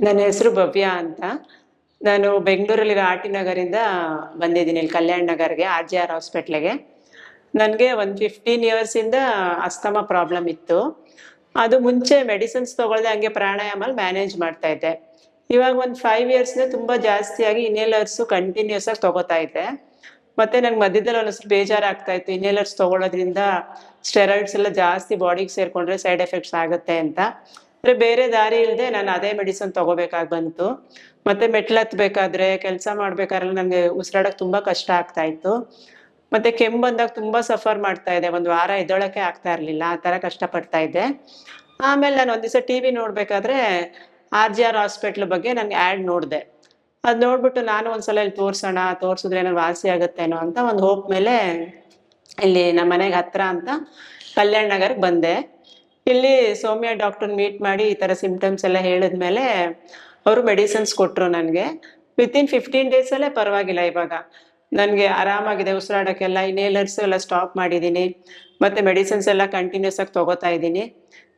ನನ್ನ ಹೆಸರು ಭವ್ಯ ಅಂತ. ನಾನು ಬೆಂಗಳೂರಲ್ಲಿರೋ ಆರ್.ಟಿ. ನಗರಿಂದ ಬಂದಿದ್ದೀನಿ ಇಲ್ಲಿ ಕಲ್ಯಾಣ್ ನಗರ್ಗೆ, RJR ಹಾಸ್ಪಿಟ್ಲಿಗೆ. ನನಗೆ ಒಂದು 15 ಇಯರ್ಸಿಂದ ಅಸ್ತಮಾ ಪ್ರಾಬ್ಲಮ್ ಇತ್ತು. ಅದು ಮುಂಚೆ ಮೆಡಿಸಿನ್ಸ್ ತೊಗೊಳ್ದೆ ಹಂಗೆ ಪ್ರಾಣಾಯಾಮಲ್ಲಿ ಮ್ಯಾನೇಜ್ ಮಾಡ್ತಾ ಇದ್ದೆ. ಇವಾಗ ಒಂದು 5 ಇಯರ್ಸಿಂದ ತುಂಬ ಜಾಸ್ತಿಯಾಗಿ ಇನ್ಹೇಲರ್ಸು ಕಂಟಿನ್ಯೂಸ್ ಆಗಿ ತೊಗೋತಾ ಇದ್ದೆ. ಮತ್ತು ನಂಗೆ ಮಧ್ಯದಲ್ಲಿ ಒಂದಷ್ಟು ಬೇಜಾರಾಗ್ತಾ ಇತ್ತು, ಇನ್ಹೇಲರ್ಸ್ ತೊಗೊಳೋದ್ರಿಂದ ಸ್ಟೆರಾಯ್ಡ್ಸ್ ಎಲ್ಲ ಜಾಸ್ತಿ ಬಾಡಿಗೆ ಸೇರಿಕೊಂಡ್ರೆ ಸೈಡ್ ಎಫೆಕ್ಟ್ಸ್ ಆಗುತ್ತೆ ಅಂತ. ಅಂದರೆ ಬೇರೆ ದಾರಿ ಇಲ್ಲದೆ ನಾನು ಅದೇ ಮೆಡಿಸನ್ ತೊಗೋಬೇಕಾಗಿ ಬಂತು. ಮತ್ತು ಮೆಟ್ಲು ಹತ್ಬೇಕಾದ್ರೆ, ಕೆಲಸ ಮಾಡ್ಬೇಕಾದ್ರೆ ನನಗೆ ಉಸಿರಾಡೋಕ್ಕೆ ತುಂಬ ಕಷ್ಟ ಆಗ್ತಾ ಇತ್ತು. ಮತ್ತು ಕೆಮ್ಮು ಬಂದಾಗ ತುಂಬ ಸಫರ್ ಮಾಡ್ತಾ ಇದ್ದೆ. ಒಂದು ವಾರ ಎದ್ದೊಳಕ್ಕೆ ಆಗ್ತಾ ಇರಲಿಲ್ಲ, ಆ ಥರ ಕಷ್ಟಪಡ್ತಾ ಇದ್ದೆ. ಆಮೇಲೆ ನಾನು ಒಂದು ದಿವಸ TV ನೋಡಬೇಕಾದ್ರೆ RJR ಹಾಸ್ಪಿಟ್ಲ್ ಬಗ್ಗೆ ನನಗೆ ಆ್ಯಡ್ ನೋಡಿದೆ. ಅದು ನೋಡ್ಬಿಟ್ಟು ನಾನು ಒಂದ್ಸಲ ಇಲ್ಲಿ ತೋರಿಸಿದ್ರೆ ಏನಾದ್ರು ವಾಸಿ ಆಗುತ್ತೇನೋ ಅಂತ ಒಂದು ಹೋಪ್ ಮೇಲೆ ಇಲ್ಲಿ ನಮ್ಮ ಮನೆಗೆ ಹತ್ರ ಅಂತ ಕಲ್ಯಾಣ್ ನಗರ್ಗೆ ಬಂದೆ. ಇಲ್ಲಿ ಸೌಮ್ಯ ಡಾಕ್ಟರ್ನ ಮೀಟ್ ಮಾಡಿ ಈ ಥರ ಸಿಂಪ್ಟಮ್ಸ್ ಎಲ್ಲ ಹೇಳಿದ್ಮೇಲೆ ಅವರು ಮೆಡಿಸಿನ್ಸ್ ಕೊಟ್ಟರು ನನಗೆ. ವಿತಿನ್ 15 ಡೇಸಲ್ಲೇ ಪರವಾಗಿಲ್ಲ. ಇವಾಗ ನನಗೆ ಆರಾಮಾಗಿದೆ, ಉಸಿರಾಡೋಕ್ಕೆಲ್ಲ ಇನ್ಹೇಲರ್ಸ್ ಎಲ್ಲ ಸ್ಟಾಪ್ ಮಾಡಿದ್ದೀನಿ, ಮತ್ತು ಮೆಡಿಸಿನ್ಸ್ ಎಲ್ಲ ಕಂಟಿನ್ಯೂಸ್ ಆಗಿ ತೊಗೋತಾ ಇದ್ದೀನಿ.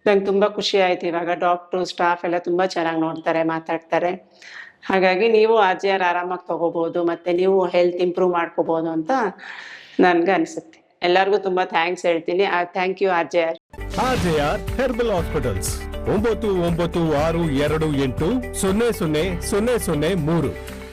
ನಂಗೆ ತುಂಬ ಖುಷಿ ಆಯಿತು. ಇವಾಗ ಡಾಕ್ಟ್ರು ಸ್ಟಾಫ್ ಎಲ್ಲ ತುಂಬ ಚೆನ್ನಾಗಿ ನೋಡ್ತಾರೆ, ಮಾತಾಡ್ತಾರೆ. ಹಾಗಾಗಿ ನೀವು RJR ಆರಾಮಾಗಿ ತೊಗೋಬೋದು, ಮತ್ತು ನೀವು ಹೆಲ್ತ್ ಇಂಪ್ರೂವ್ ಮಾಡ್ಕೋಬೋದು ಅಂತ ನನಗೆ ಅನಿಸುತ್ತೆ. ಎಲ್ಲರಿಗೂ ತುಂಬ ಥ್ಯಾಂಕ್ಸ್ ಹೇಳ್ತೀನಿ. Thank you RJR. RJR herbal hospitals 9962280003